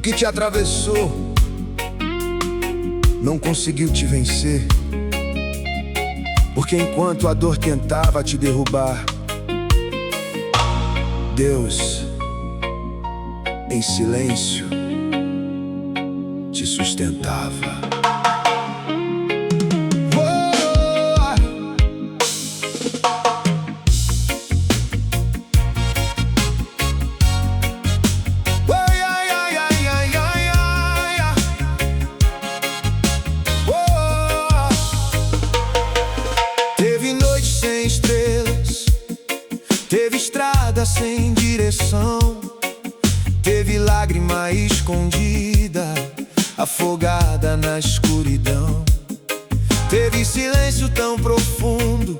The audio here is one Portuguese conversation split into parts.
O que te atravessou não conseguiu te vencer, porque enquanto a dor tentava te derrubar, Deus, em silêncio, te sustentava. Teve noite sem estrelas, teve estrada sem direção, teve lágrima escondida, afogada na escuridão. Teve silêncio tão profundo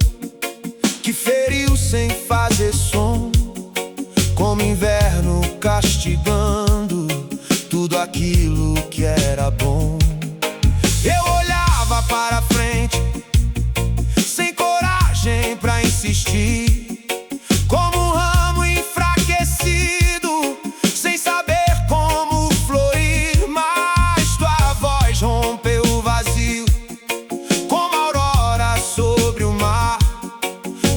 que feriu sem fazer som, como inverno castigando tudo aquilo que era bom. Eu olhava para frente, sem coragem pra insistir, como um ramo enfraquecido, sem saber como florir. Mas tua voz rompeu o vazio, como a aurora sobre o mar,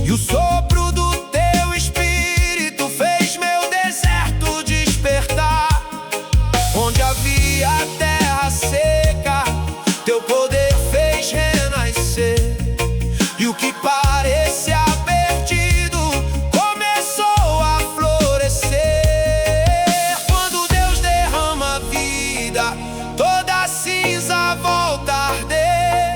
e o sopro do teu espírito fez meu deserto despertar. Onde havia terra seca, teu poder fez renascer, e o que parecia perdido começou a florescer. Quando Deus derrama vida, toda cinza volta a arder,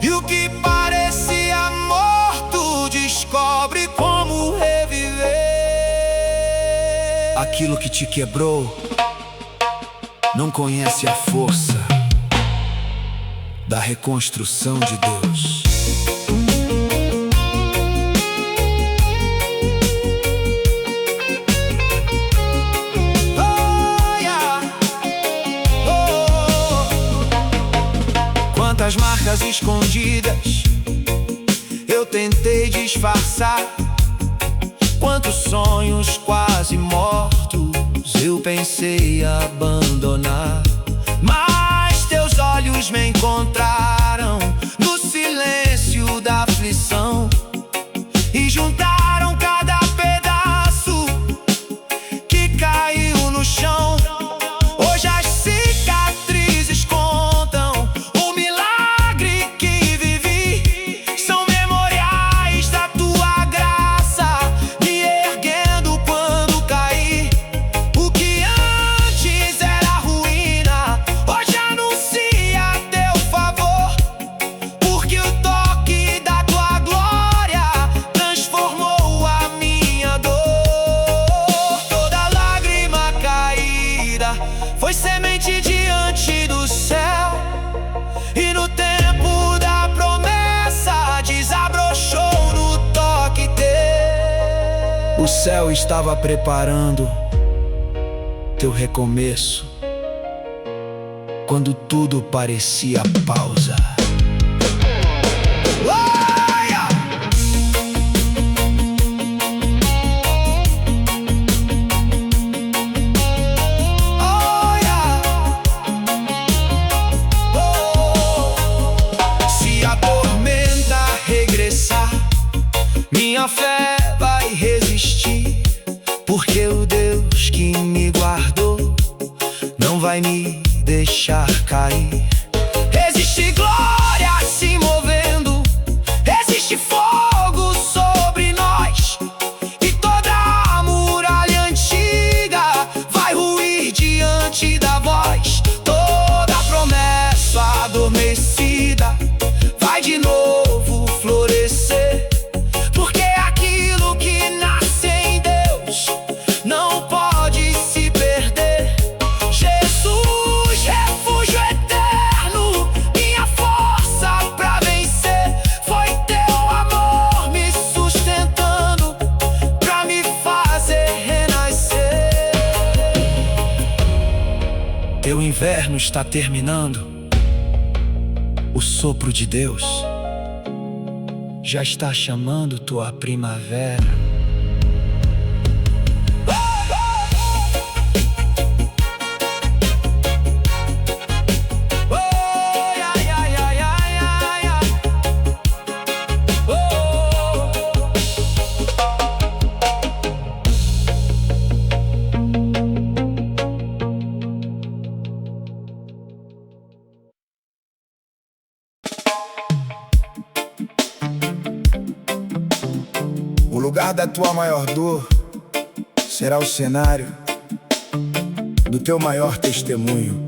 e o que parecia morto descobre como reviver. Aquilo que te quebrou não conhece a força da reconstrução de Deus. Quantas marcas escondidas eu tentei disfarçar, quantos sonhos quase mortos eu pensei abandonar. Mas teus olhos me encontraram no silêncio da aflição e juntaram cada pedaço que caiu no chão. Hoje as cicatrizes contam o milagre que vivi, são memoriais da tua graça, me erguendo quando caí. O que antes era ruína, hoje anuncia teu favor, porque o toque da tua glória transformou a minha dor. Toda lágrima caída foi semente diante do céu, e no tempo da promessa desabrochou no toque teu. O céu estava preparando teu recomeço quando tudo parecia pausa. Se a tormenta regressar, minha fé vai resistir, porque o Deus que me guardou não vai me deixar cair. Existe glória se movendo, existe fogo sobre nós, e toda a muralha antiga vai ruir diante da voz. Toda promessa adormecida vai de novo florescer, porque aquilo que nasce em Deus não pode se perder. Jesus, refúgio eterno, minha força pra vencer, foi teu amor me sustentando pra me fazer renascer. Teu inverno está terminando, o sopro de Deus já está chamando tua primavera. lugar da tua maior dor será o cenário do teu maior testemunho.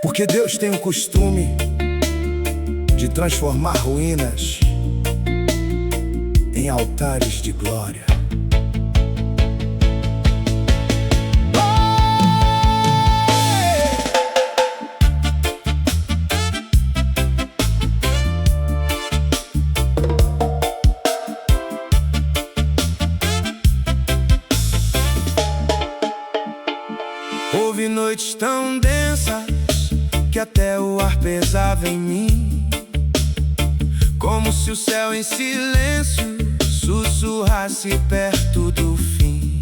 Porque Deus tem o costume de transformar ruínas em altares de glória. Houve noites tão densas que até o ar pesava em mim, como se o céu em silêncio sussurrasse perto do fim.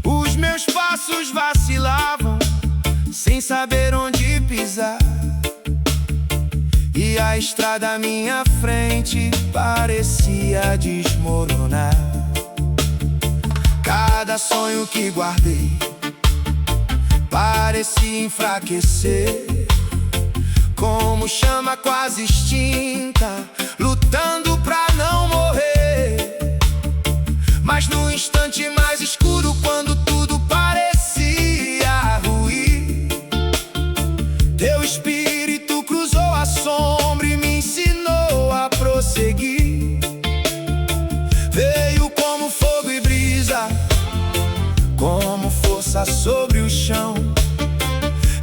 Os meus passos vacilavam sem saber onde pisar, e a estrada à minha frente parecia desmoronar. Cada sonho que guardei parecia enfraquecer, como chama quase extinta, lutando pra não morrer. Mas no instante mais escuro, quando tudo parecia ruir, teu espírito cruzou a sombra e me ensinou a prosseguir. Veio como fogo e brisa, como força sobre o chão,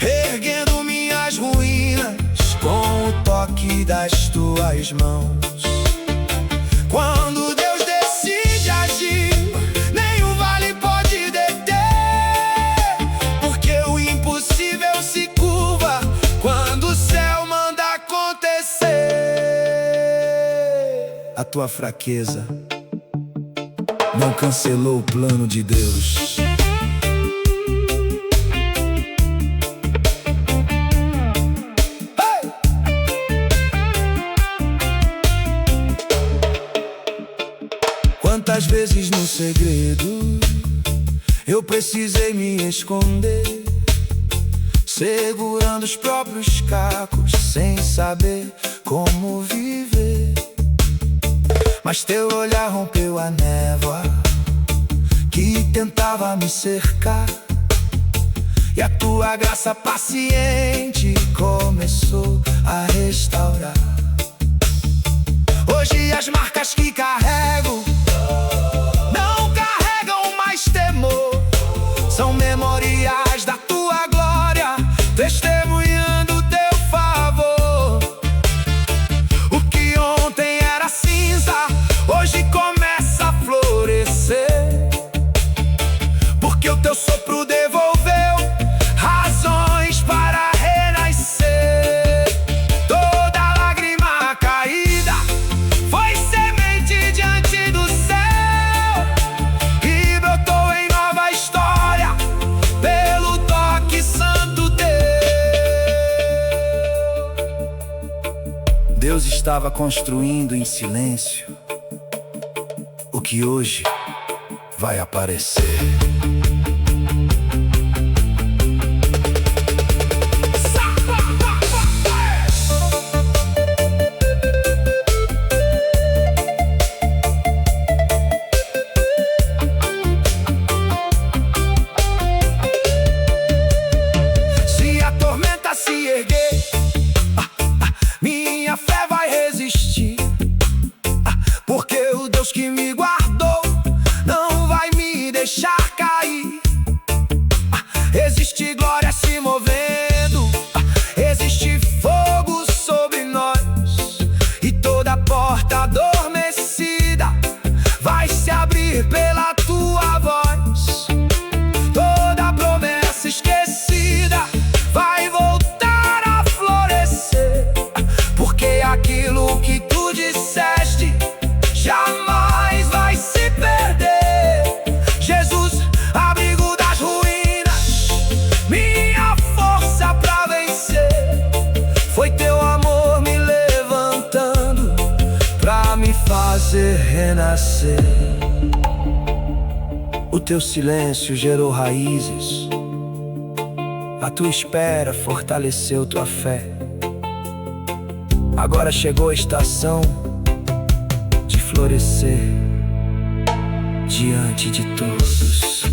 erguendo minhas ruínas com o toque das tuas mãos. Quando Deus decide agir, nenhum vale pode deter, porque o impossível se curva quando o céu manda acontecer. A tua fraqueza não cancelou o plano de Deus. Quantas vezes no segredo eu precisei me esconder, segurando os próprios cacos, sem saber como viver. Mas teu olhar rompeu a névoa que tentava me cercar, e a tua graça paciente começou a restaurar. Hoje as marcas que carrego não carregam mais temor, são memoriais da tua glória, testemunhando teu favor. O que ontem era cinza, hoje começa a florescer, porque o teu sopro devolveu razões para renascer. Toda lágrima caída foi semente diante do céu, e brotou em nova história pelo toque santo teu. Deus estava construindo em silêncio o que hoje vai aparecer. Se a tormenta se erguer, minha fé vai resistir, porque o Deus que me guardou não vai me deixar cair. Existe glória se movendo, existe fogo sobre nós, e toda porta adormecida vai se abrir pela tua voz. Toda promessa esquecida vai voltar a florescer, porque aquilo que tu disseste jamais vai se perder. Jesus, abrigo das ruínas, minha força pra vencer. Foi teu amor me levantando pra me fazer renascer. O teu silêncio gerou raízes, a tua espera fortaleceu tua fé. Agora chegou a estação de florescer diante de todos.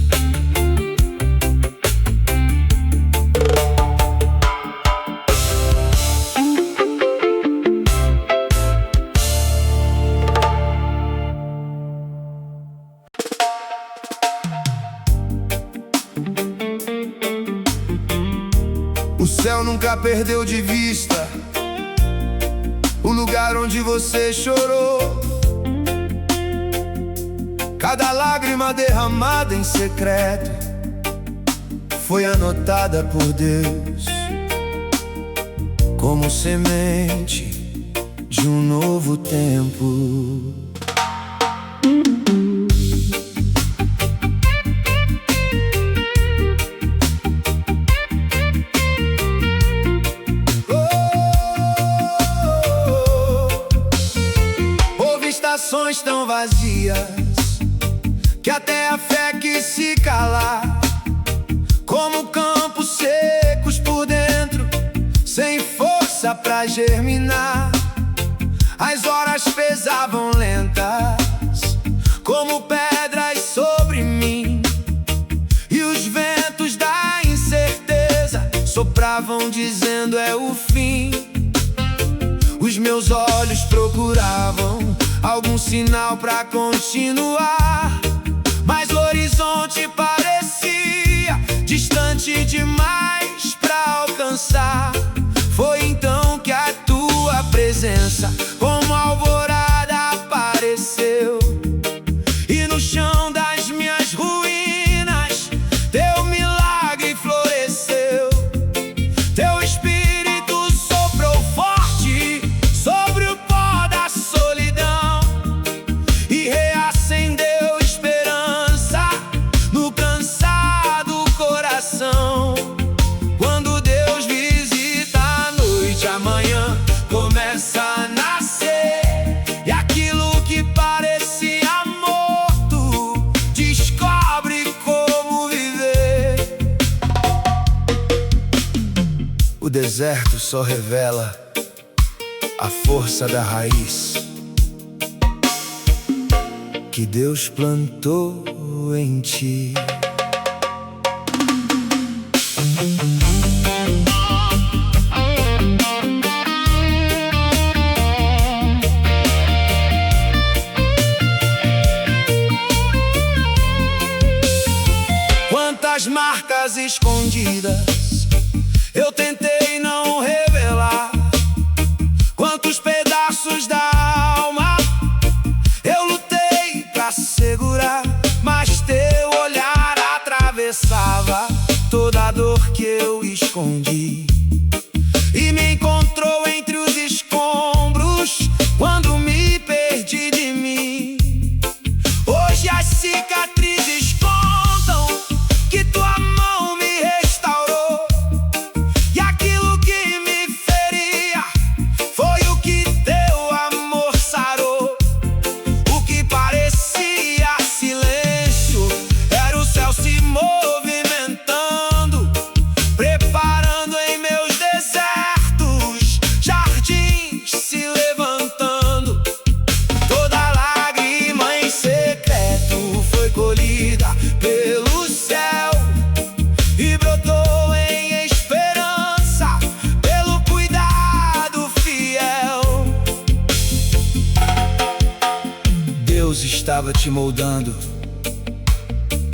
O céu nunca perdeu de vista o lugar onde você chorou. Cada lágrima derramada em secreto foi anotada por Deus como semente de um novo tempo. Estações tão vazias que até a fé quis se calar, como campos secos por dentro, sem força pra germinar. As horas pesavam lentas, como pedras sobre mim, e os ventos da incerteza sopravam dizendo é o fim. Os meus olhos procuravam algum sinal pra continuar, mas o horizonte parecia distante demais pra alcançar. Foi então que a tua presença, como alvorada, apareceu, e no chão das minhas ruínas teu milagre floresceu. Teu espírito soprou forte sobre o pó da solidão e reacendeu esperança no cansado coração. Quando Deus visita a noite, amanhã começa a nascer, e aquilo que parecia morto descobre como viver. O deserto só revela a força da raiz que Deus plantou em ti. Quantas marcas escondidas eu tentei não revelar, quantos pedaços da alma eu lutei pra segurar, mas teu olhar atravessava toda a dor que eu escondi e me encontrou entre os escombros quando me perdi de mim. Hoje as cicatrizes contam que tua mão me restaurou, e aquilo que me feria foi o que teu amor sarou. O que parecia silêncio era o céu se movimentando, preparando em meus desertos jardins se levantando. Toda lágrima em secreto foi colhida pelo céu e brotou em esperança pelo cuidado fiel. Deus estava te moldando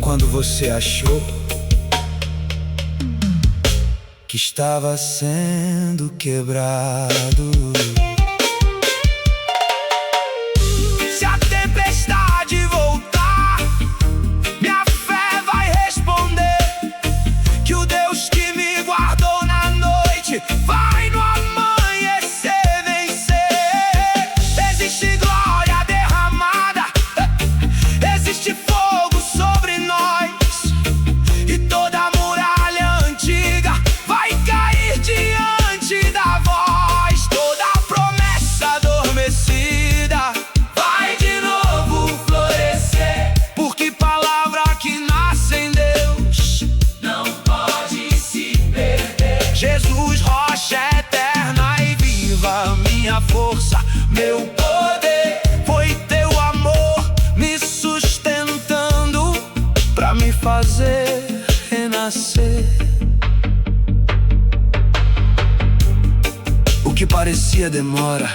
quando você achou que estava sendo quebrado. Se a tempestade voltar, minha fé vai responder que o Deus que me guardou na noite vai no amanhecer vencer. Existe glória derramada, existe fogo sobre nós, e toda muralha antiga vai cair diante da voz. Toda fazer renascer. O que parecia demora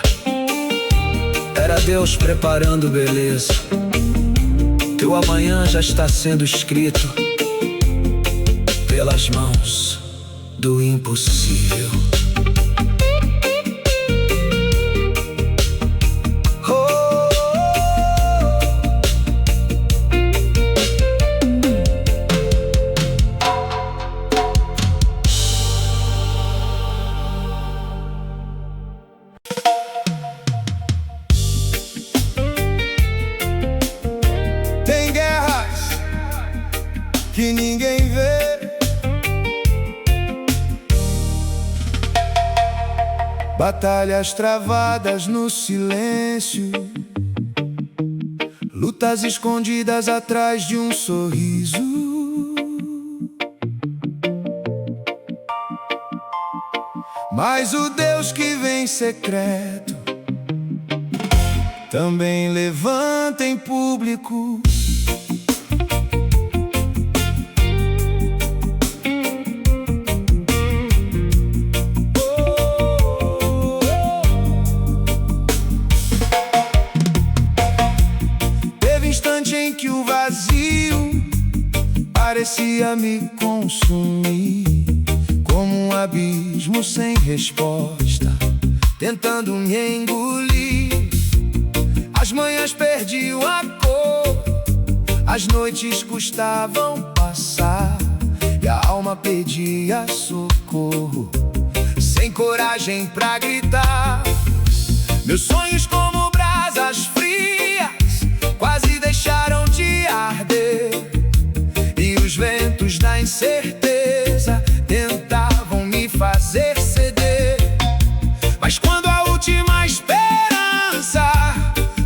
era Deus preparando beleza. Teu amanhã já está sendo escrito pelas mãos do impossível. Tem guerras que ninguém vê, batalhas travadas no silêncio, lutas escondidas atrás de um sorriso. Mas o Deus que vem secreto também levanta em público. Teve instante em que o vazio parecia me consumir, como um abismo sem resposta, tentando me engolir. As manhãs perdiam a cor, as noites custavam passar, e a alma pedia socorro, sem coragem pra gritar. Meus sonhos, como brasas frias, quase deixaram de arder, e os ventos da incerteza tentavam me fazer ceder. Mas quando a última esperança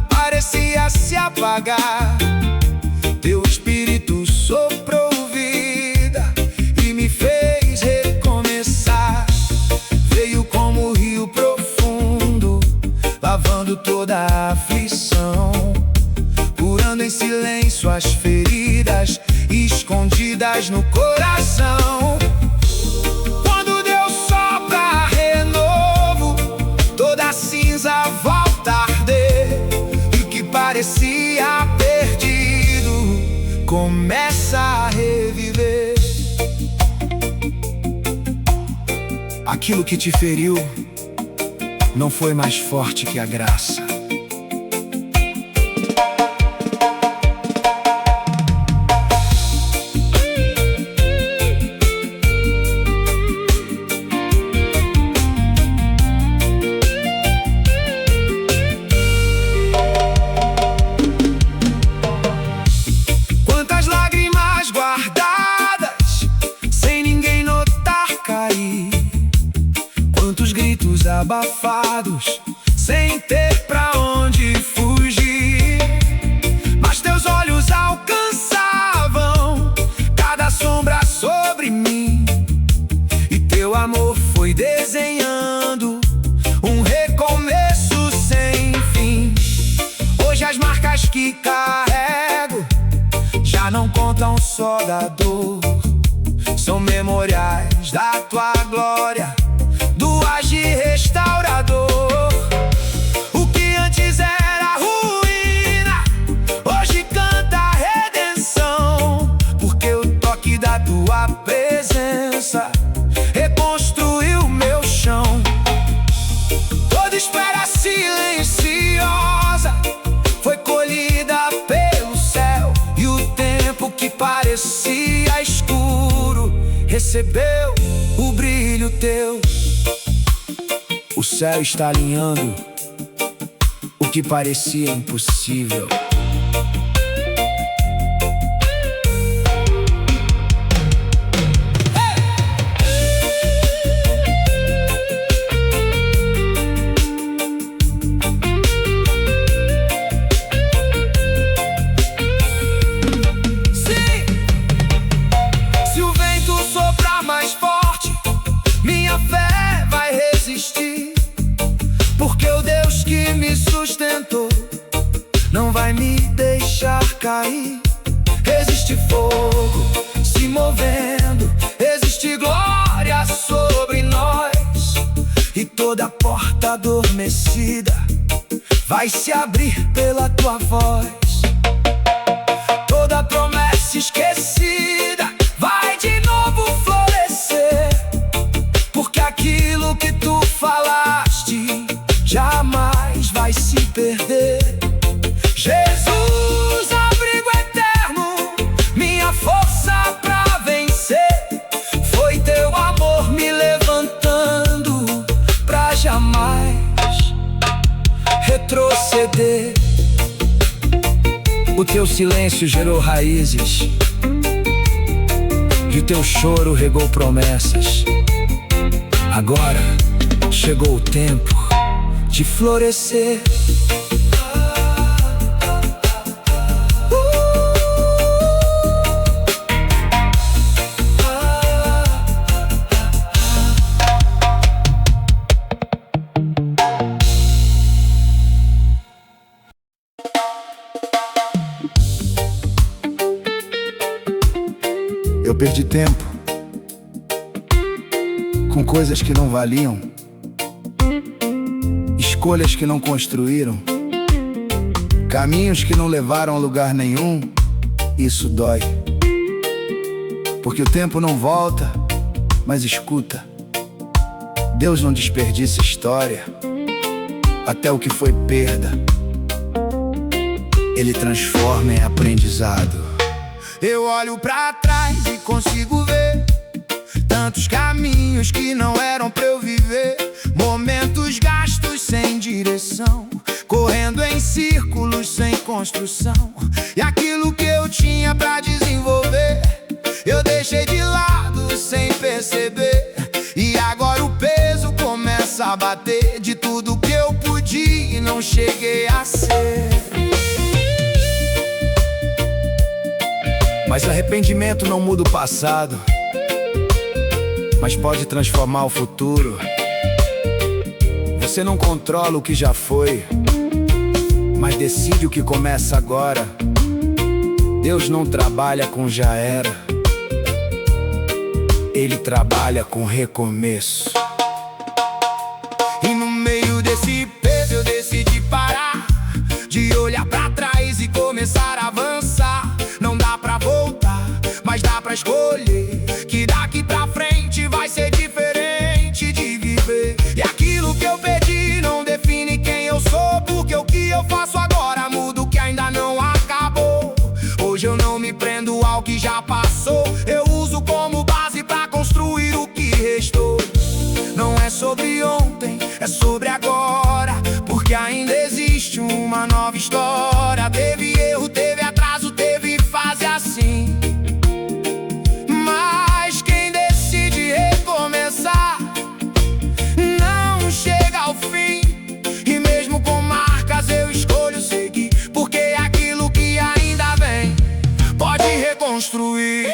parecia se apagar, teu espírito soprou vida e me fez recomeçar. Veio como um rio profundo, lavando toda a aflição, curando em silêncio as feridas escondidas no coração. Quando Deus sopra renovo, toda cinza volta a arder, e o que parecia perdido começa a reviver. Aquilo que te feriu não foi mais forte que a graça. Quantas lágrimas guardadas, sem ninguém notar cair, quantos gritos abafados, sem ter pra onde fugir. Mas teus olhos alcançavam cada sombra sobre mim, e teu amor foi desenhando um recomeço sem fim. Hoje as marcas que carrego já não contam só da dor, são memoriais da tua glória, do agir restaurador. O que antes era ruína, hoje canta a redenção, porque o toque da tua presença reconstruiu meu chão. Toda espera silenciosa foi colhida pelo céu, e o tempo que parecia escuro recebeu o brilho teu. O céu está alinhando o que parecia impossível. Sim, se o vento soprar mais forte, minha fé vai resistir, porque o Deus que me sustentou não vai me deixar cair. Resiste fogo, Toda porta adormecida vai se abrir pela tua voz. Toda promessa esquecida vai de novo florescer, porque aquilo que tu falaste jamais vai se perder. Jesus, abrigo eterno, minha força pra vencer. Foi teu amor me levantando pra jamais retroceder. O teu silêncio gerou raízes e o teu choro regou promessas. Agora chegou o tempo de florescer. Eu perdi tempo com coisas que não valiam, escolhas que não construíram, caminhos que não levaram a lugar nenhum. Isso dói, porque o tempo não volta, mas escuta. Deus não desperdiça história, até o que foi perda Ele transforma em aprendizado. Eu olho pra trás e consigo ver tantos caminhos que não eram pra eu viver, momentos gastos sem direção, correndo em círculos sem construção. E aquilo que eu tinha pra desenvolver eu deixei de lado sem perceber. E agora o peso começa a bater de tudo que eu podia e não cheguei a ser. Mas arrependimento não muda o passado, mas pode transformar o futuro. Você não controla o que já foi, mas decide o que começa agora. Deus não trabalha com já era, Ele trabalha com recomeço. E no meio desse peso eu decidi parar de olhar pra trás e começar a avançar. Não dá pra voltar, mas dá pra escolher que daqui pra frente vai ser diferente de viver. E aquilo que eu perdi não define quem eu sou, porque o que eu faço agora muda o que ainda não acabou. Hoje eu não me prendo ao que já passou, eu uso como base pra construir o que restou. Não é sobre ontem, é sobre agora, porque ainda existe uma nova história. Teve erro, teve atraso, teve fase assim, mas quem decide recomeçar não chega ao fim. E mesmo com marcas eu escolho seguir, porque aquilo que ainda vem pode reconstruir.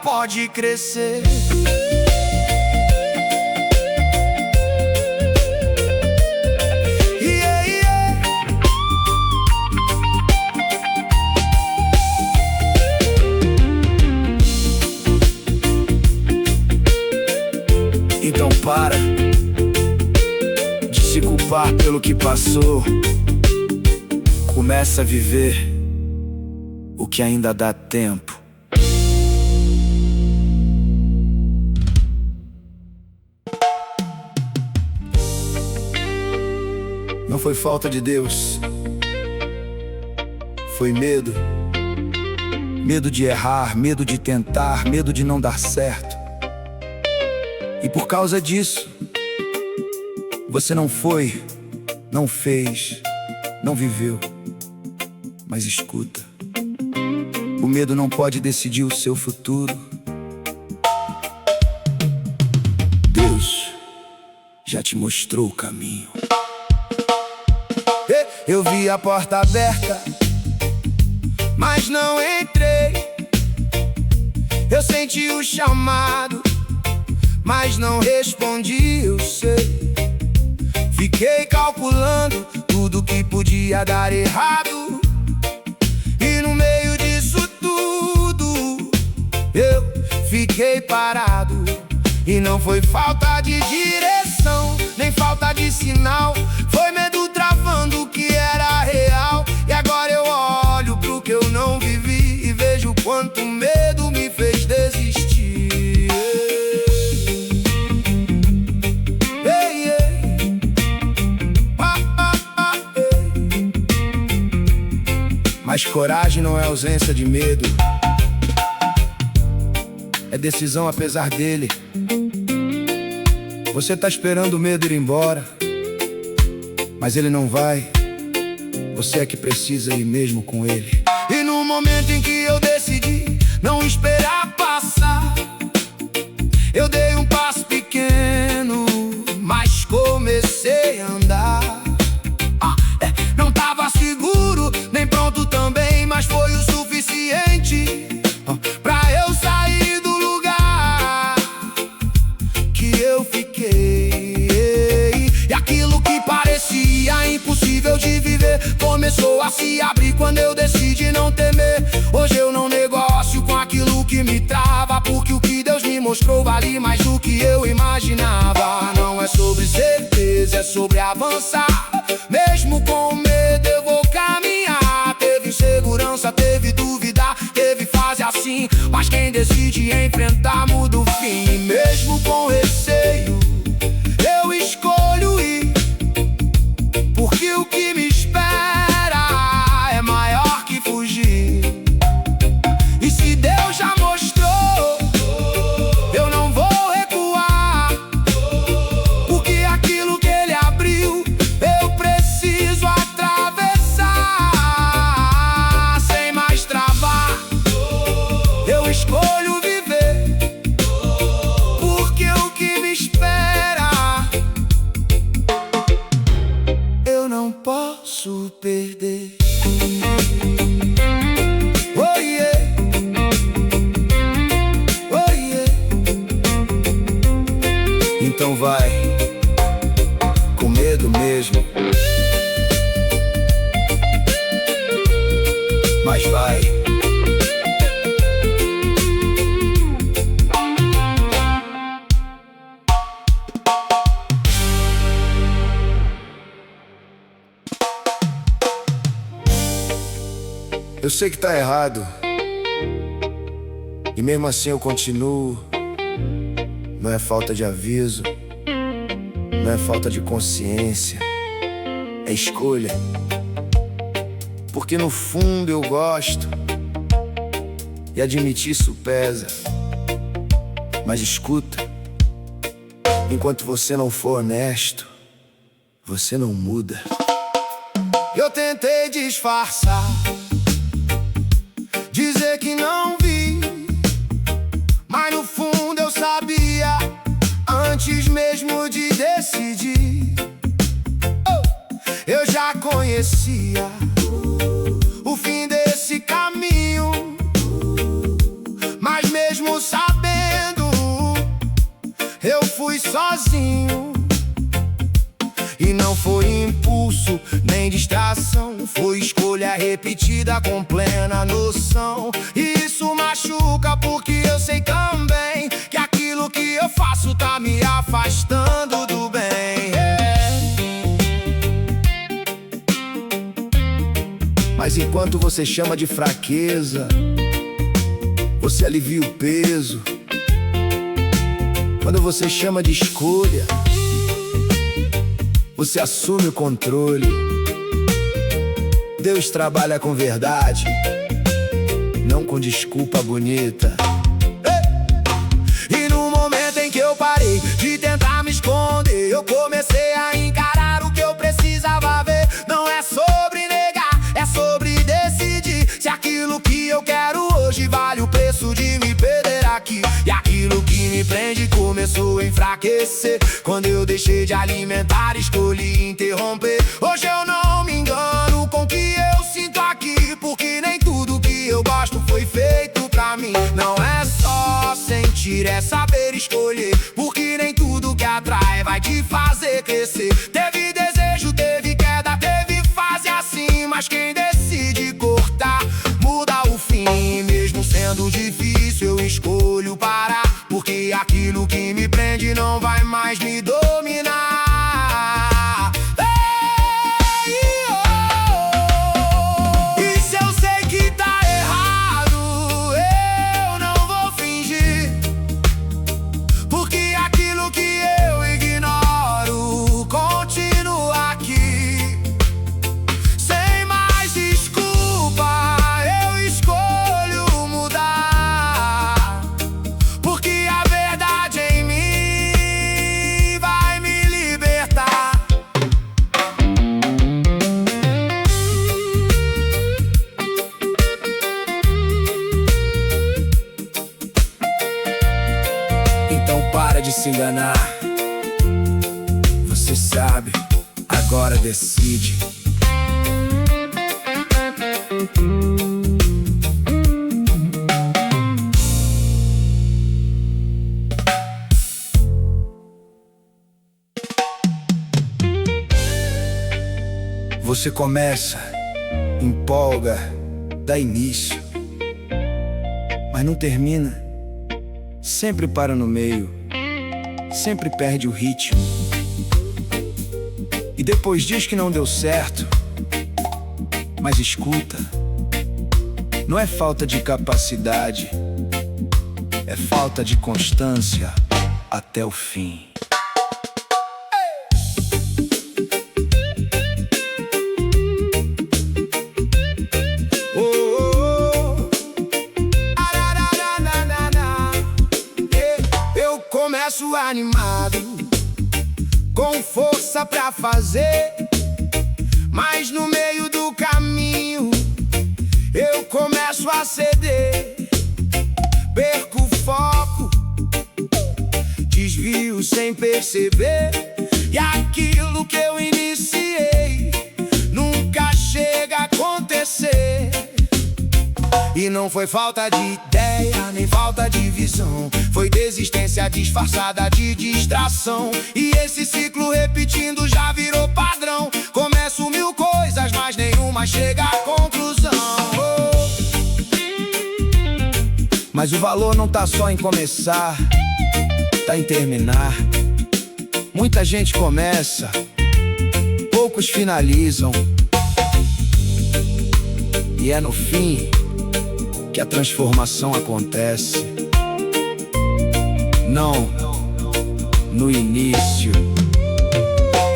Pode crescer. Então para de se culpar pelo que passou. Começa a viver o que ainda dá tempo. Não foi falta de Deus, foi medo. Medo de errar, medo de tentar, medo de não dar certo. E por causa disso, você não foi, não fez, não viveu. Mas escuta, o medo não pode decidir o seu futuro. Deus já te mostrou o caminho. Eu vi a porta aberta mas não entrei. Eu senti o chamado, mas não respondi, eu sei. Fiquei calculando tudo que podia dar errado, e no meio disso tudo eu fiquei parado. E não foi falta de direção, nem falta de sinal, foi medo travando o que era real. E agora eu olho pro que eu não vivi e vejo quanto medo me fez desistir. Ei, ei. Ei. Mas coragem não é ausência de medo, é decisão apesar dele. Você tá esperando o medo ir embora, mas ele não vai. Você é que precisa ir mesmo com ele. E no momento em que eu decidi não esperar passar, eu dei um passo pequeno, mas comecei a andar. Não tava seguro, nem pronto também, mas foi o suficiente pra eu sair do lugar que eu fiquei. E aquilo que parecia impossível de viver começou a se abrir quando eu decidi não temer. Hoje eu não negocio com aquilo que me trava, porque o que Deus me mostrou vale mais do que eu imaginava. Não é sobre certeza, é sobre avançar. Mesmo com medo eu vou caminhar. Teve insegurança, teve dúvida, teve fase assim, mas quem decide enfrentar muda o fim. Mesmo com receio eu escolho ir, porque o que me espera é maior que fugir. E se Deus já mostrou, eu não vou recuar, porque aquilo que Ele abriu eu preciso atravessar sem mais travar. Eu escolho viver, porque o que me espera eu não posso perder. Oh yeah. Oh yeah. Então vai, com medo mesmo, mas vai. Eu sei que tá errado, e mesmo assim eu continuo. Não é falta de aviso, não é falta de consciência, é escolha. Porque no fundo eu gosto, e admitir isso pesa. Mas escuta, enquanto você não for honesto, você não muda. Eu tentei disfarçar, dizer que não vi, mas no fundo eu sabia, antes mesmo de decidir. Eu já conhecia o fim desse caminho, mas mesmo sabendo, eu fui sozinho. E não foi impulso, nem distração, foi escolha repetida com plena noção. E isso machuca porque eu sei também que aquilo que eu faço tá me afastando do bem. Mas enquanto você chama de fraqueza, você alivia o peso. Quando você chama de escolha, você assume o controle. Deus trabalha com verdade, não com desculpa bonita. E no momento em que eu parei de tentar me esconder, eu comecei a encarar o que eu precisava ver. Não é sobre negar, é sobre decidir se aquilo que eu quero hoje vale o preço de me perder aqui. E aquilo que me prende começou a enfraquecer quando eu deixei de alimentar, escolhi interromper. Hoje eu não me engano com o que eu sinto aqui, porque nem tudo que fim. Não é só sentir, é saber escolher, porque nem tudo que atrai vai te fazer crescer. Teve desejo, teve queda, teve fase assim, mas quem decide cortar muda o fim. Mesmo sendo difícil, eu escolho parar, porque aquilo que me prende não vai mais me dominar. E se eu sei que tá errado, eu não vou fingir, porque aquilo que eu ignoro continua aqui. Sem mais desculpa, eu escolho mudar, porque a verdade em mim vai me libertar. Então para de se enganar. Você sabe, agora decide. Você começa, empolga, dá início, mas não termina. Sempre para no meio, sempre perde o ritmo, e depois diz que não deu certo. Mas escuta, não é falta de capacidade, é falta de constância até o fim. Começo animado, com força pra fazer, mas no meio do caminho eu começo a ceder. Perco o foco, desvio sem perceber, e aquilo que eu iniciei nunca chega a acontecer. E não foi falta de ideia, nem falta de visão, foi desistência disfarçada de distração. E esse ciclo repetindo já virou padrão. Começo mil coisas, mas nenhuma chega à conclusão. Mas o valor não tá só em começar, tá em terminar. Muita gente começa, poucos finalizam, e é no fim que a transformação acontece, não no início.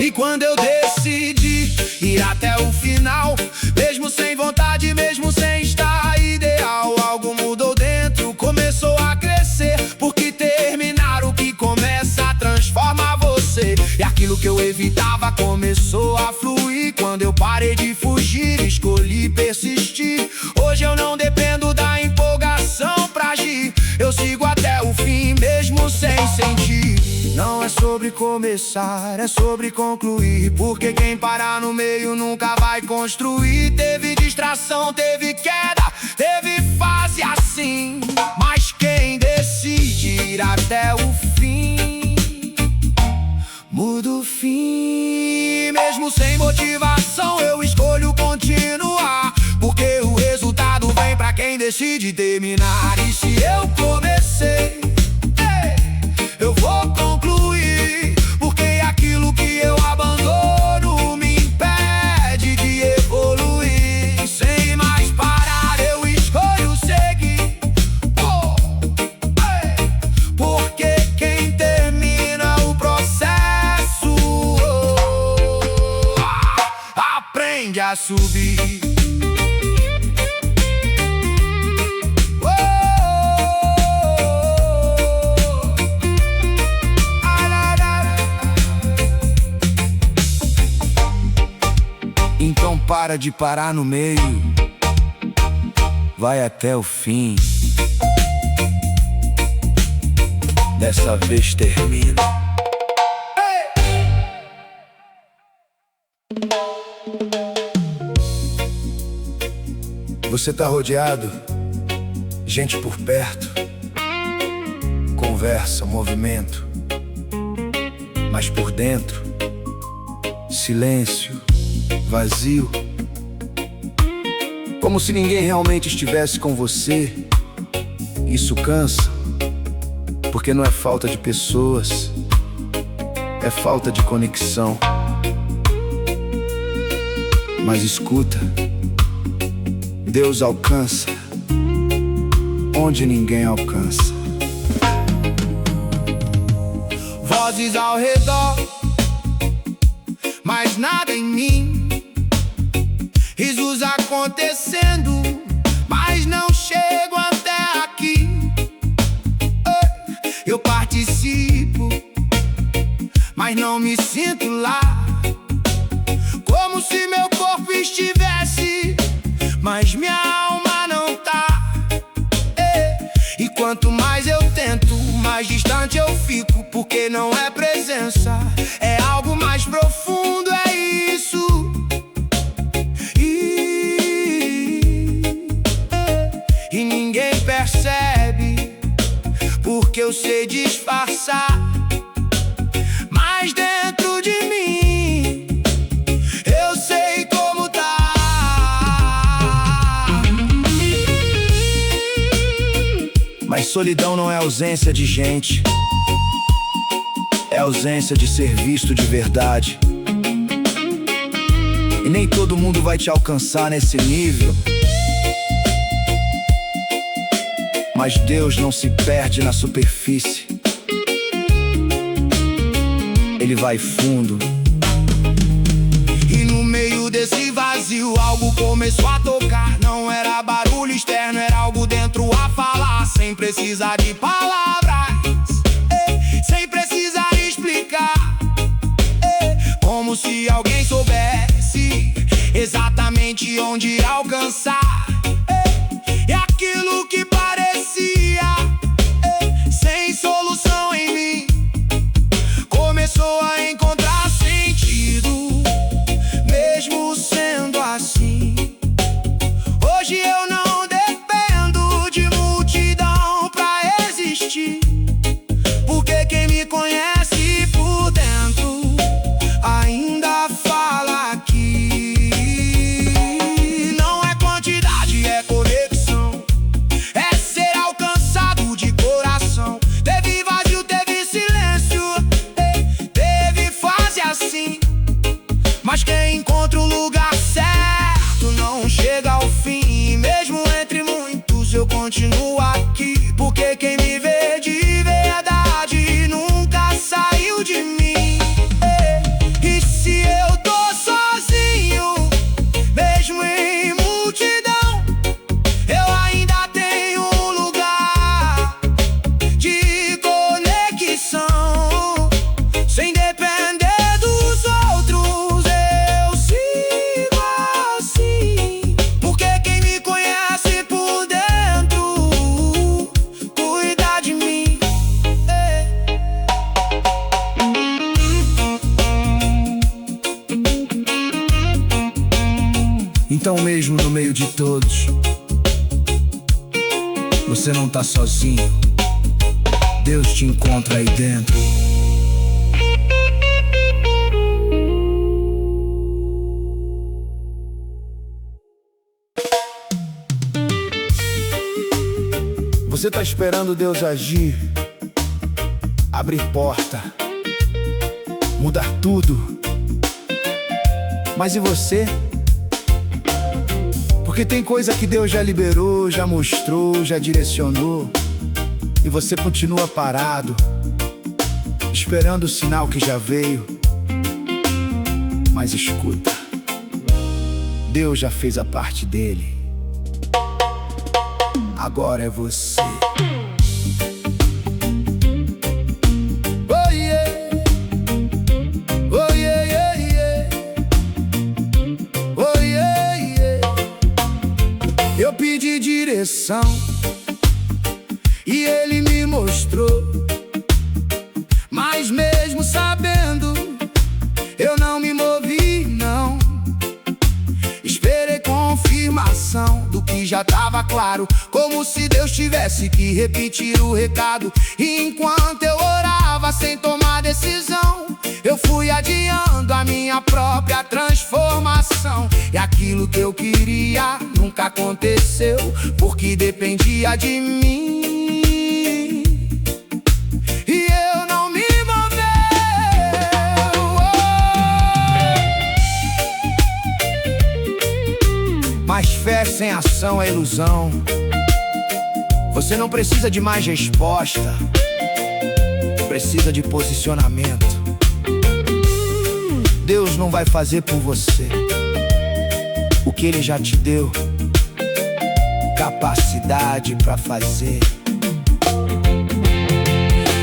E quando eu decidi ir até o final, mesmo sem vontade, mesmo sem estar ideal, algo mudou dentro, começou a crescer, porque terminar o que começa transforma você. E aquilo que eu evitava começou a fluir, quando eu parei de fugir, escolhi persistir. Hoje eu não dependo da empolgação pra agir, eu sigo até o fim mesmo sem sentir. Não é sobre começar, é sobre concluir, porque quem parar no meio nunca vai construir. Teve distração, teve queda, teve fase assim, mas quem decide ir até o fim muda o fim. Mesmo sem motivação eu escolho continuar, porque o resultado vem pra quem decide terminar. E se eu comecei, eu vou concluir, porque aquilo que eu abandono me impede de evoluir. Sem mais parar eu escolho seguir, porque quem termina o processo aprende a subir. Então para de parar no meio, vai até o fim. Dessa vez termina. Você tá rodeado, gente por perto, conversa, movimento, mas por dentro, silêncio, vazio. Como se ninguém realmente estivesse com você. Isso cansa, porque não é falta de pessoas, é falta de conexão. Mas escuta, Deus alcança onde ninguém alcança. Vozes ao redor, mas nada em mim. Risos acontecendo, mas não chego até aqui. Eu participo, mas não me sinto lá. Como se meu corpo estivesse, mas minha alma não tá. E quanto mais eu tento, mais distante eu fico. Porque não é presença, é algo mais profundo, é isso. E ninguém percebe, porque eu sei disfarçar. Mas dentro de mim, eu sei como tá. Mas solidão não é ausência de gente, é ausência de ser visto de verdade. E nem todo mundo vai te alcançar nesse nível. Mas Deus não se perde na superfície, Ele vai fundo. E no meio desse vazio, algo começou a tocar. Não era barulho externo, era algo dentro a falar. Sem precisar de palavras, sem precisar explicar. Como se alguém soubesse exatamente onde alcançar. E aquilo que parecia sem solução em mim começou a encontrar sentido, mesmo sendo assim. Hoje eu não dependo de multidão pra existir, porque quem me conhece por dentro ainda fala aqui. Não é quantidade, é conexão, é ser alcançado de coração. Teve vazio, teve silêncio, teve fase assim. Mas quem encontra o lugar certo não chega ao fim. E mesmo entre muitos eu continuo aqui, porque quem me vê de verdade nunca saiu de mim. E se eu tô sozinho, mesmo em multidão, eu ainda tenho um lugar de conexão. Sem depender dos outros, eu sigo assim. Porque quem me conhece por dentro cuida de mim. Então mesmo no meio de todos, você não tá sozinho. Deus te encontra aí dentro. Você tá esperando Deus agir, abrir porta, mudar tudo. Mas e você? Porque tem coisa que Deus já liberou, já mostrou, já direcionou, e você continua parado, esperando o sinal que já veio. Mas escuta, Deus já fez a parte dele. Agora é você. Oh yeah, oh yeah, yeah, yeah. Oh yeah, yeah. Eu pedi direção e Ele me mostrou. Mas mesmo sabendo, eu não me movi, não. Esperei confirmação do que já já tava claro, como se Deus tivesse que repetir o recado. E enquanto eu orava sem tomar decisão, eu fui adiando a minha própria transformação. E aquilo que eu queria nunca aconteceu, porque dependia de mim. E eu não me moveu. Mas fé sem ação é ilusão. Você não precisa de mais resposta, precisa de posicionamento. Deus não vai fazer por você o que Ele já te deu capacidade pra fazer.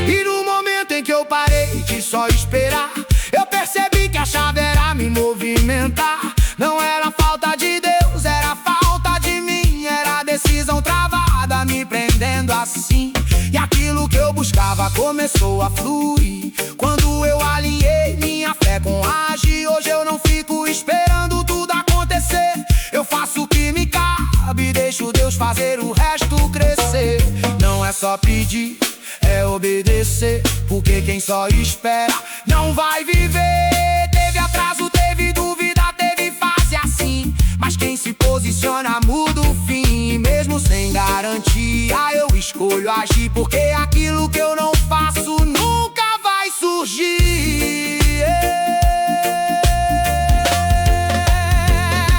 E no momento em que eu parei de só esperar, eu percebi que a chave era me movimentar. Não era falta de Deus, era falta de mim. Era a decisão travada me prendendo assim. E aquilo que eu buscava começou a fluir quando eu alinhei minha fé com agir. Hoje eu não fico esperando tudo acontecer, eu faço o que me cabe, deixo Deus fazer o resto crescer. Não é só pedir, é obedecer, porque quem só espera não vai viver. Teve atraso, teve dúvida, teve fase assim, mas quem se posiciona muda o fim. Mesmo sem garantia eu escolho agir, porque aquilo que eu não faço nunca vai surgir.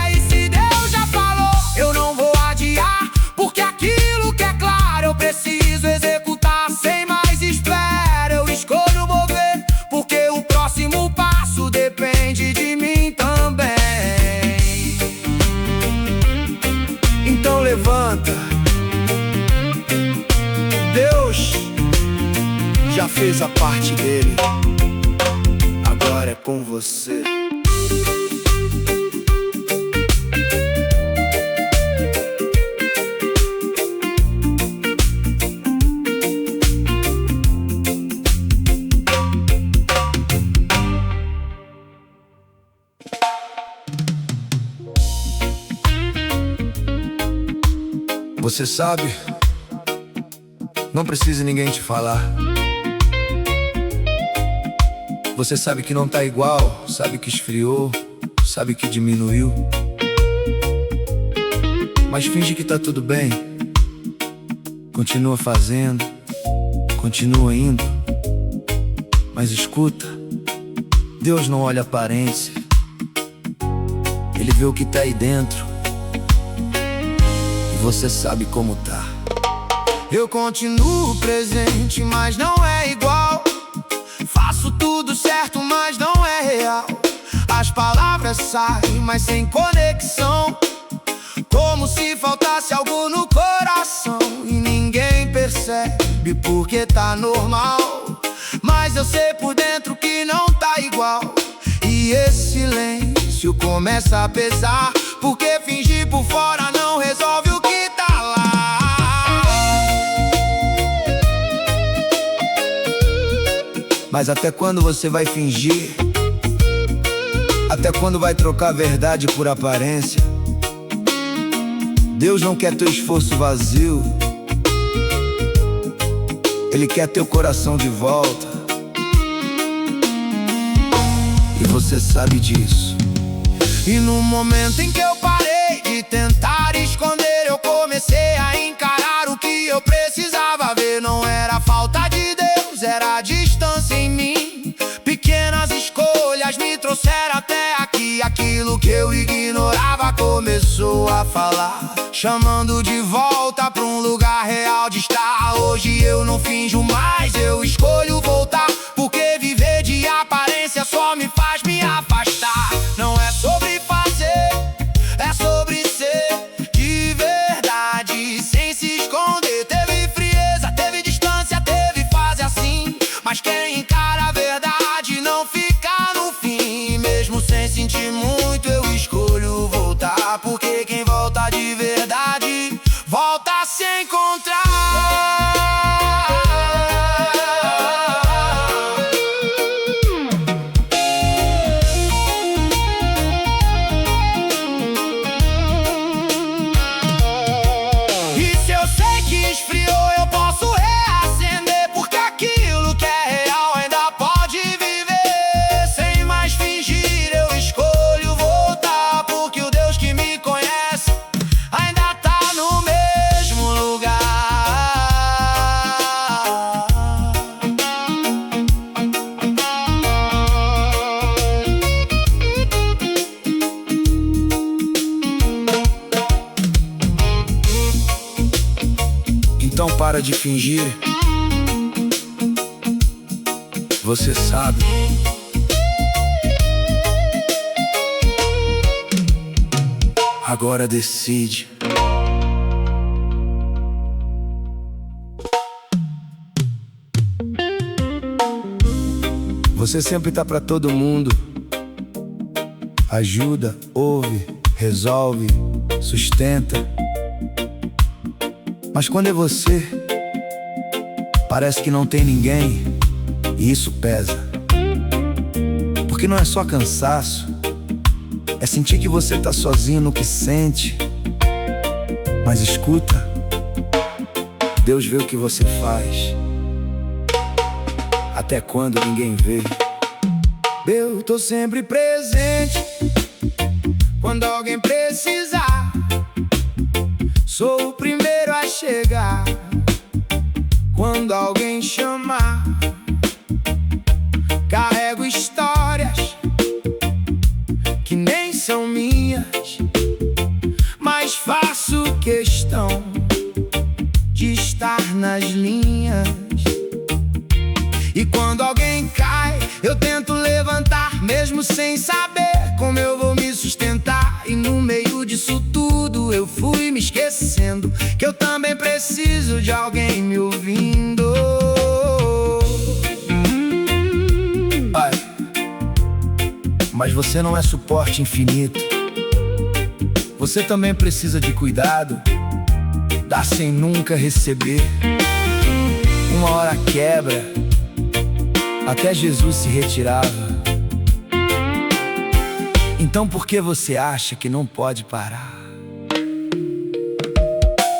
E se Deus já falou, eu não vou adiar, porque aquilo que é claro eu preciso executar. Sem mais espera, eu escolho mover, porque o próximo passo depende de mim também. Então levanta, Deus já fez a parte dele, agora é com você. Você sabe, não precisa ninguém te falar. Você sabe que não tá igual, sabe que esfriou, sabe que diminuiu. Mas finge que tá tudo bem. Continua fazendo, continua indo. Mas escuta, Deus não olha a aparência, Ele vê o que tá aí dentro. E você sabe como tá. Eu continuo presente, mas não é igual. Faço tudo certo, mas não é real. As palavras saem, mas sem conexão, como se faltasse algo no coração. E ninguém percebe porque tá normal, mas eu sei por dentro que não tá igual. E esse silêncio começa a pesar, porque fingir por fora não resolve o que tá lá. Mas até quando você vai fingir? Até quando vai trocar a verdade por aparência? Deus não quer teu esforço vazio, Ele quer teu coração de volta. E você sabe disso. E no momento em que eu parei de tentar esconder, eu comecei a encarar o que eu precisava ver. Não era falta de Deus, era a distância em mim. Pequenas escolhas me trouxeram até aqui. Aquilo que eu ignorava começou a falar, chamando de volta pra um lugar real de estar. Hoje eu não finjo mais, eu escolho voltar, porque viver de aparência só me faz me afastar. Não é sobre fazer, é sobre ser de verdade, sem se esconder. Teve frieza, teve distância, teve fase assim, mas quem encara a verdade não fica no fim. Mesmo sem sentir muito, eu escolho voltar, porque quem volta de verdade volta a se encontrar. Para de fingir. Você sabe. Agora decide. Você sempre tá pra todo mundo. Ajuda, ouve, resolve, sustenta. Mas quando é você, parece que não tem ninguém. E isso pesa. Porque não é só cansaço, é sentir que você tá sozinho no que sente. Mas escuta, Deus vê o que você faz, até quando ninguém vê. Eu tô sempre presente quando alguém precisar. Sou o primeiro a chegar quando alguém chamar. Carrego histórias que nem são minhas, mas faço questão de estar nas linhas. E quando alguém cai, eu tento levantar, mesmo sem saber como eu vou me sustentar. E no meio disso tudo eu fui me esquecendo que eu também preciso de alguém me ouvindo. Ai, mas você não é suporte infinito. Você também precisa de cuidado, dar sem nunca receber. Uma hora quebra, até Jesus se retirava. Então por que você acha que não pode parar?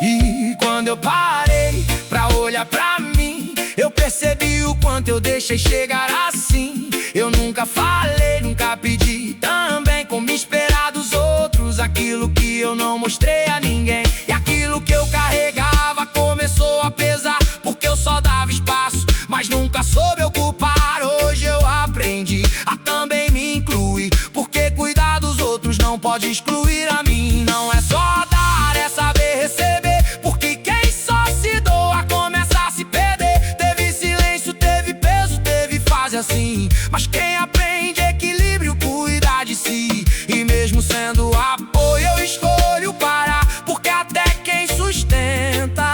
E quando eu parei pra olhar pra mim, eu percebi o quanto eu deixei chegar assim. Eu nunca falei, nunca pedi também como esperar dos outros aquilo que eu não mostrei a ninguém. E aquilo que eu carregava começou a pesar, porque eu só dava espaço, mas nunca soube ocupar. Hoje eu aprendi a também me incluir, porque cuidar dos outros não pode excluir a mim. Não é só dar, é saber receber, porque quem só se doa começa a se perder. Teve silêncio, teve peso, teve fase assim, mas quem aprende equilíbrio cuida de si. E mesmo sendo apoio eu escolho parar, porque até quem sustenta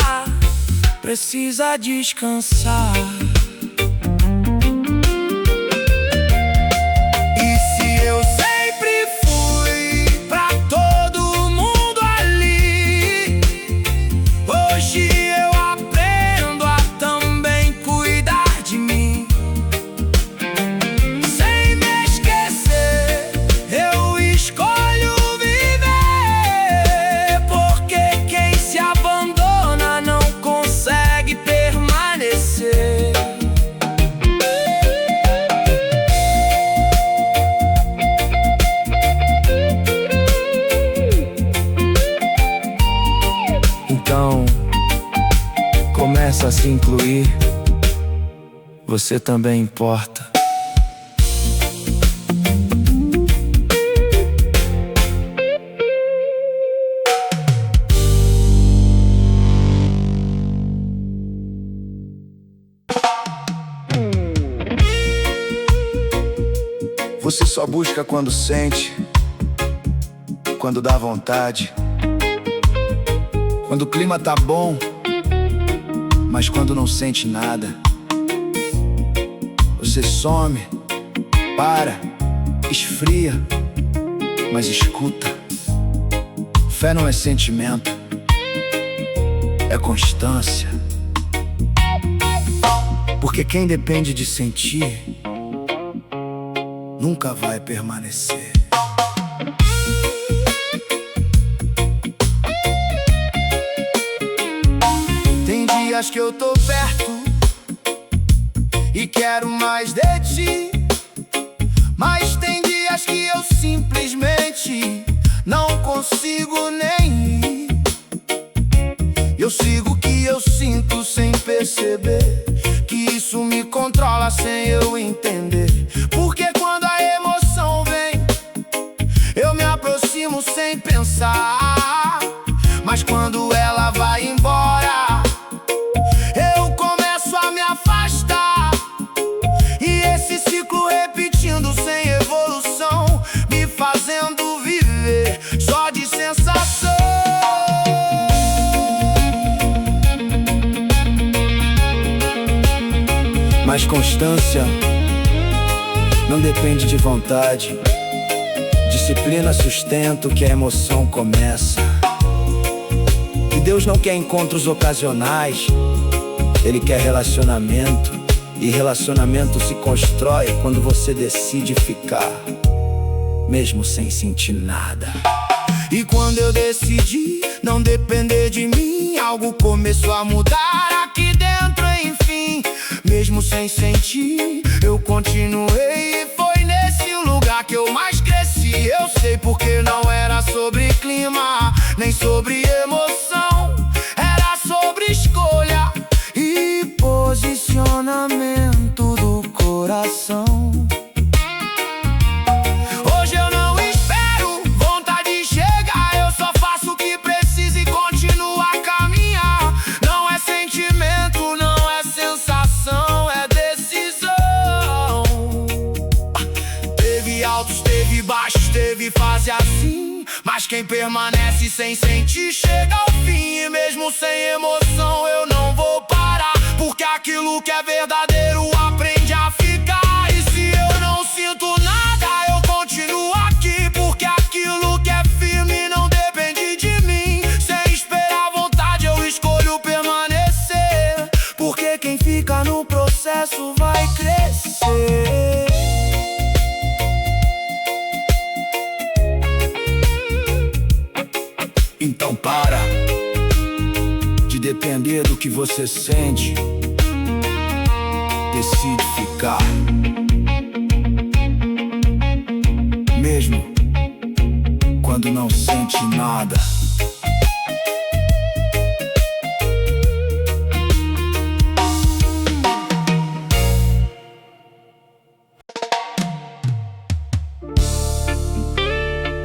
precisa descansar. Então, começa a se incluir. Você também importa. Você só busca quando sente, quando dá vontade, quando o clima tá bom, mas quando não sente nada. Você some, para, esfria, mas escuta. Fé não é sentimento, é constância. Porque quem depende de sentir nunca vai permanecer. Tem dias que eu tô perto e quero mais de ti, mas tem dias que eu simplesmente não consigo nem ir. Eu sigo o que eu sinto sem perceber, que isso me controla sem eu entender. Porque quando a emoção vem, eu me aproximo sem pensar, mas quando ela vai embora, constância não depende de vontade. Disciplina sustenta o que a emoção começa. E Deus não quer encontros ocasionais, Ele quer relacionamento. E relacionamento se constrói quando você decide ficar, mesmo sem sentir nada. E quando eu decidi não depender de mim, algo começou a mudar aqui dentro, enfim. Mesmo sem sentir, eu continuei. E foi nesse lugar que eu mais cresci. Eu sei porque não era sobre clima, nem sobre emoção. Era sobre escolha e posicionamento do coração. Hoje eu não espero vontade chegar, eu só faço o que preciso e continuo a caminhar. Não é sentimento, não é sensação, é decisão. Teve altos, teve baixos, teve fase assim, mas quem permanece sem sentir chega ao fim. E mesmo sem emoção eu não vou parar, porque aquilo que é verdadeiro aprende a ficar. E se eu não sinto nada, eu continuo aqui, porque aquilo que é firme não depende de mim. Sem esperar vontade eu escolho permanecer, porque quem fica no processo vai crescer. Então para de depender do que você sente, decide ficar, mesmo quando não sente nada.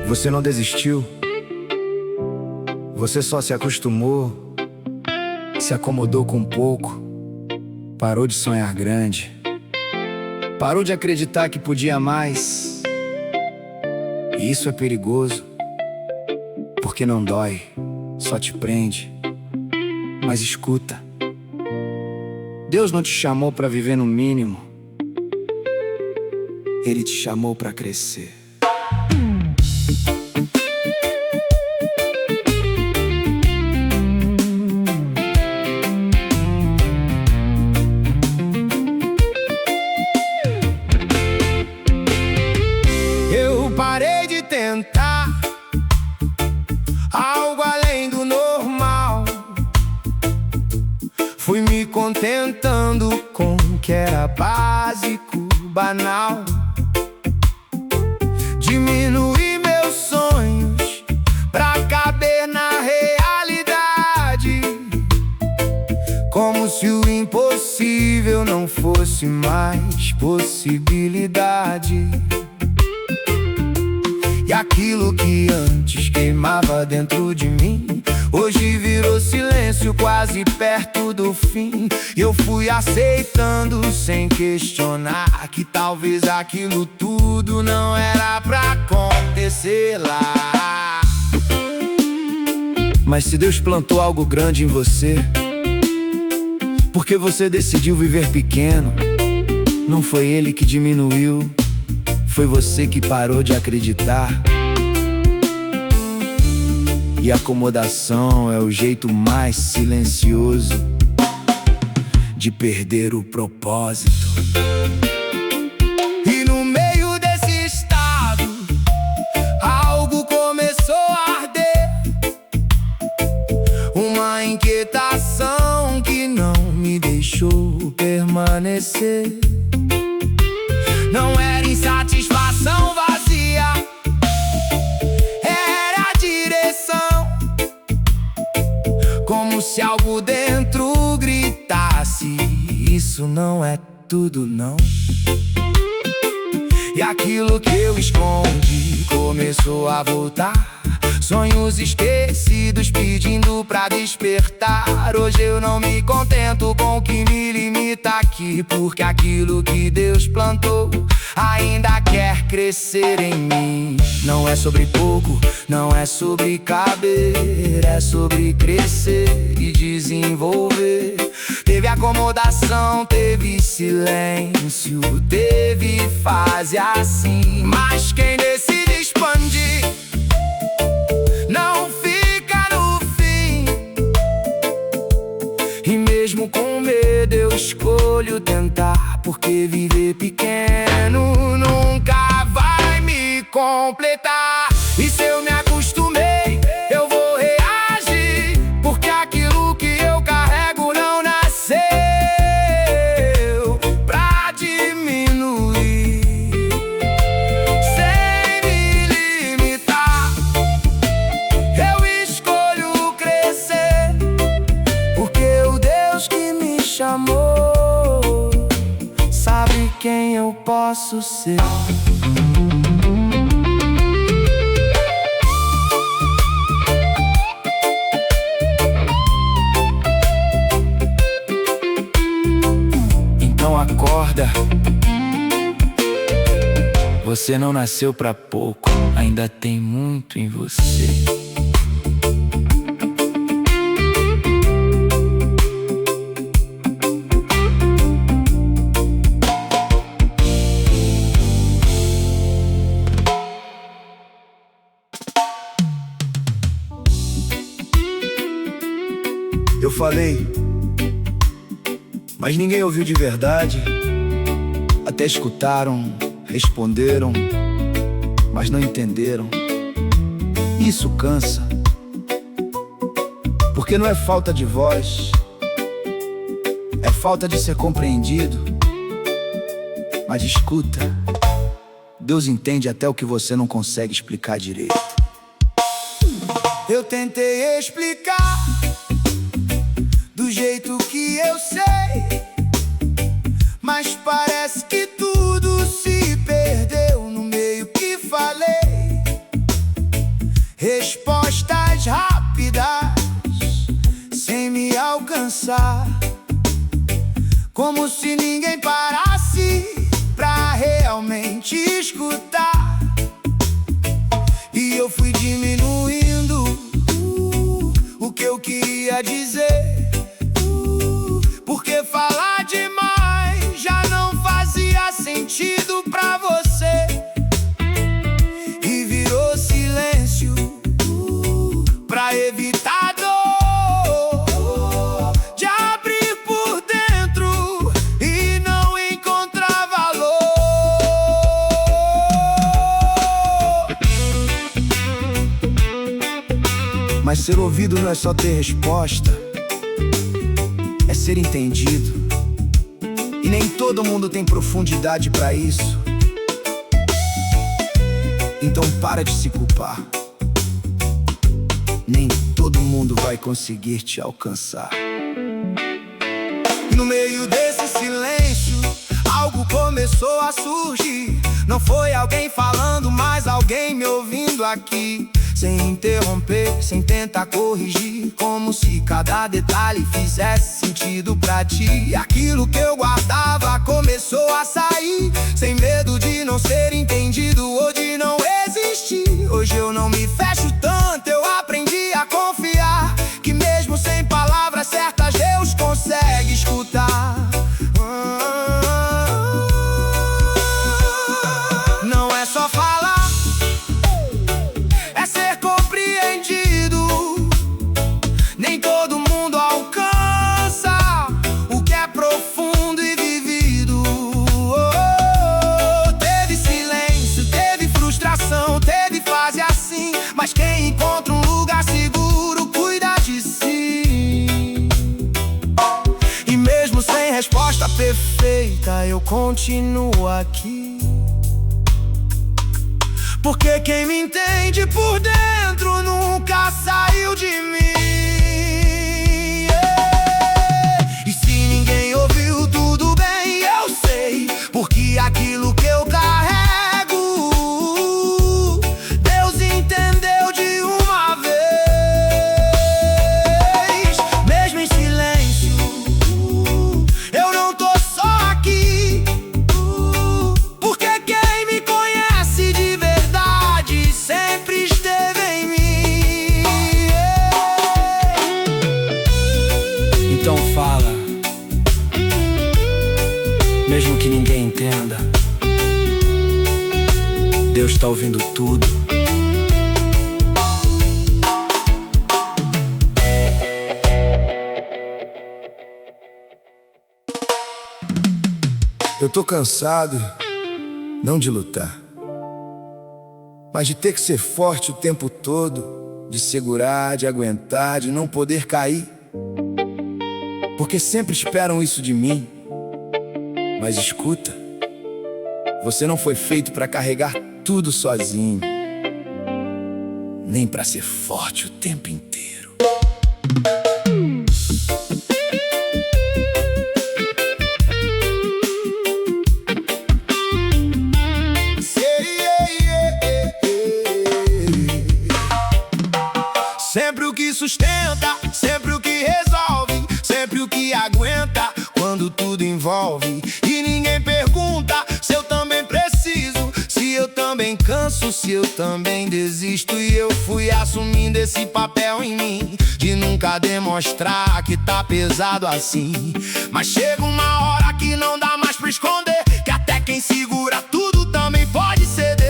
Você não desistiu, você só se acostumou, se acomodou com pouco, parou de sonhar grande, parou de acreditar que podia mais. E isso é perigoso, porque não dói, só te prende. Mas escuta, Deus não te chamou para viver no mínimo, Ele te chamou para crescer. Parei de tentar algo além do normal. Fui me contentando com o que era básico, banal. Diminui meus sonhos pra caber na realidade, como se o impossível não fosse mais possibilidade. E aquilo que antes queimava dentro de mim, hoje virou silêncio quase perto do fim. E eu fui aceitando sem questionar que talvez aquilo tudo não era pra acontecer lá. Mas se Deus plantou algo grande em você, porque você decidiu viver pequeno, não foi Ele que diminuiu, foi você que parou de acreditar. E acomodação é o jeito mais silencioso de perder o propósito. E no meio desse estado, algo começou a arder, uma inquietação que não me deixou permanecer. Não era insatisfação vazia, era a direção, como se algo dentro gritasse: isso não é tudo não. E aquilo que eu escondi começou a voltar, sonhos esquecidos pedindo pra despertar. Hoje eu não me contento com o que me limita aqui, porque aquilo que Deus plantou ainda quer crescer em mim. Não é sobre pouco, não é sobre caber, é sobre crescer e desenvolver. Teve acomodação, teve silêncio, teve fase assim. Mas quem decide expandir não fica no fim. E mesmo com medo eu escolho tentar, porque viver pequeno nunca vai me completar. E se eu me acostumei, eu vou reagir, porque aquilo que eu carrego não nasceu pra diminuir, sem me limitar. Eu escolho crescer, porque o Deus que me chamou sabe quem eu posso ser. Acorda, você não nasceu pra pouco, ainda tem muito em você. Eu falei, mas ninguém ouviu de verdade. Até escutaram, responderam, mas não entenderam. Isso cansa, porque não é falta de voz, é falta de ser compreendido. Mas escuta, Deus entende até o que você não consegue explicar direito. Eu tentei explicar do jeito que eu sei, mas parece que tudo se perdeu no meio que falei. Respostas rápidas, sem me alcançar, como se ninguém parasse pra realmente escutar. E eu fui diminuindo o que eu queria dizer, porque falar demais já não fazia sentido pra você. E virou silêncio pra evitar dor de abrir por dentro e não encontrar valor. Mas ser ouvido não é só ter resposta, é ser entendido. E nem todo mundo tem profundidade pra isso. Então para de se culpar. Nem todo mundo vai conseguir te alcançar. No meio desse silêncio, algo começou a surgir. Não foi alguém falando, mas alguém me ouvindo aqui, sem interromper, sem tentar corrigir, como se cada detalhe fizesse sentido pra ti. Aquilo que eu guardava começou a sair, sem medo de não ser entendido ou de não existir. Hoje eu não me fecho tanto, eu aprendi a confiar que mesmo sem palavras certas Deus consegue escutar. Não é só falar, é ser compreendido. Nem todo mundo alcança o que é profundo e vivido. Teve silêncio, teve frustração, teve fase assim, mas quem encontra um lugar seguro cuida de si. E mesmo sem resposta perfeita, eu continuo aqui, porque quem me entende por dentro nunca saiu de mim. E se ninguém ouviu, tudo bem, eu sei, porque aquilo que eu carrego, Deus entendeu de uma vez. Mesmo em silêncio, eu não tô só aqui, porque quem me conhece de verdade sempre esteve em mim. Deus tá ouvindo tudo. Eu tô cansado, não de lutar, mas de ter que ser forte o tempo todo, de segurar, de aguentar, de não poder cair. Porque sempre esperam isso de mim. Mas escuta, você não foi feito pra carregar tudo sozinho, nem pra ser forte o tempo inteiro. Sempre o que sustenta, sempre o que resolve, sempre o que aguenta quando tudo envolve. E ninguém pergunta se eu também preciso, se eu também canso, se eu também desisto. E eu fui assumindo esse papel em mim, de nunca demonstrar que tá pesado assim. Mas chega uma hora que não dá mais pra esconder, que até quem segura tudo também pode ceder.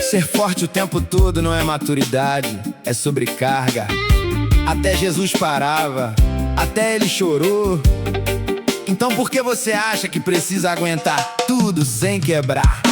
Ser forte o tempo todo não é maturidade, é sobrecarga. Até Jesus parava, até ele chorou. Então por que você acha que precisa aguentar tudo sem quebrar?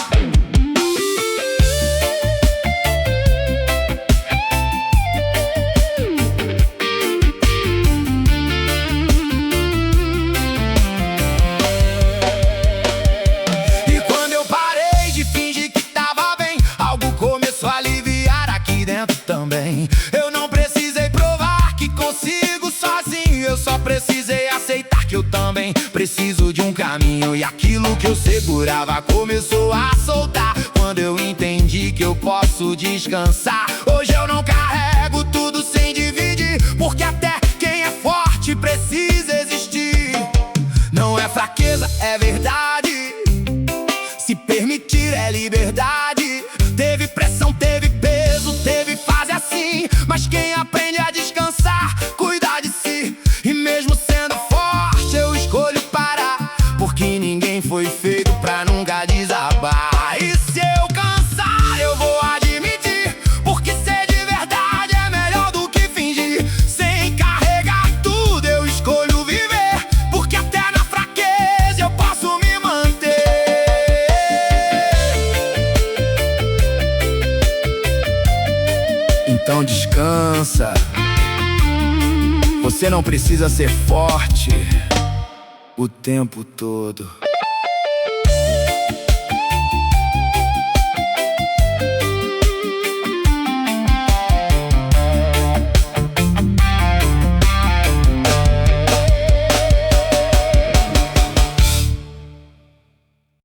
E quando eu parei de fingir que tava bem, algo começou a aliviar aqui dentro também. Eu não precisei provar que consigo sozinho, eu só precisei aceitar que eu também preciso de um caminho. E aquilo que eu segurava começou a soltar quando eu entendi que eu posso descansar. Hoje eu não carrego tudo sem dividir, porque até quem é forte precisa existir. Não é fraqueza, é verdade. Se permitir é liberdade. Teve pressão, teve peso, teve fase assim, mas quem aprende a descansar, cuidar de si. E mesmo sendo forte eu escolho parar, porque ninguém foi feito pra nunca desabar. E se eu cansar eu vou admitir, porque ser de verdade é melhor do que fingir. Sem carregar tudo eu escolho viver, porque até na fraqueza eu posso me manter. Então descansa. Você não precisa ser forte o tempo todo.